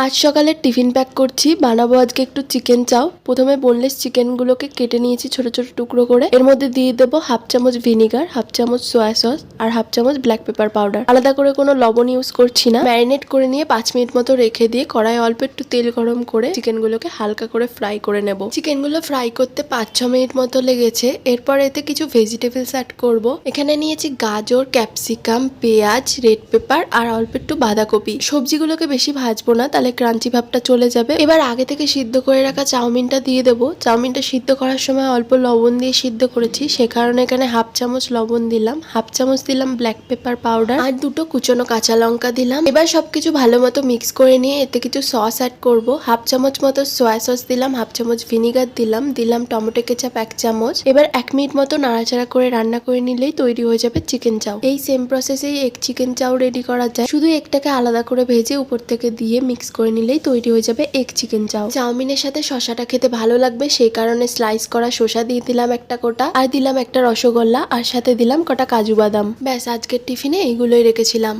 আজ সকালে tiffin pack করছি, বানাবো আজকে একটু চিকেন চাও। প্রথমে বোনলেস চিকেন গুলোকে কেটে নিয়েছি ছোট ছোট টুকরো করে। এর মধ্যে দিয়ে দেবো হাফ চামচ ভিনিগার, হাফ চামচ সোয়া সস আর হাফ চামচ ব্ল্যাক পেপার পাউডার। আলাদা করে কোনো লবণ ইউজ করছি না। ম্যারিনেট করে নিয়ে 5 মিনিট মতো রেখে দিয়ে কড়াই অল্প একটু তেল গরম করে চিকেন গুলোকে হালকা করে ফ্রাই করে নেব। চিকেন গুলো ফ্রাই করতে 5-6 মিনিট মতো লেগেছে। এরপর এতে কিছু ভেজিটেবলস অ্যাড করব। এখানে নিয়েছি গাজর, ক্যাপসিকাম, পেঁয়াজ, রেড পেপার আর অল্প একটু বাঁধাকপি। সবজিগুলোকে বেশি ভাজবো না, তাহলে ক্রাঞ্চি ভাবটা চলে যাবে। এবার আগে থেকে সিদ্ধ করে রাখা চাউমিনটা দিয়ে দেবো। চাউমিনটা সিদ্ধ করার সময় অল্প লবণ দিয়ে সিদ্ধ করেছি, সে কারণে এখানে হাফ চামচ লবণ দিলাম, হাফ চামচ দিলাম ব্ল্যাক পেপার পাউডার আর 2টো কুচনো কাঁচা লঙ্কা দিলাম। এবার সবকিছু ভালো মতো মিক্স করে নিয়ে এতে কিছু সস অ্যাড করব। হাফ চামচ মতো সোয়া সস দিলাম, হাফ চামচ ভিনিগার দিলাম টমেটো কেচাপ 1 চামচ। এবার 1 মিনিট মতো নাড়াচাড়া করে রান্না করে নিলেই তৈরি হয়ে যাবে চিকেন চাও। এই সেম প্রসেসেই এগ চিকেন চাও রেডি করা যায়, শুধু একটাকে আলাদা করে ভেজে উপর থেকে দিয়ে মিক্স করে নিলেই তৈরি হয়ে যাবে এগ চিকেন চাও। চাউমিনের সাথে শসাটা খেতে ভালো লাগবে, সেই কারণে স্লাইস করা শসা দিয়ে দিলাম একটা কোটা, আর দিলাম একটা রসগোল্লা, আর সাথে দিলাম কটা কাজু বাদাম। ব্যাস, আজকের টিফিনে এইগুলোই রেখেছিলাম।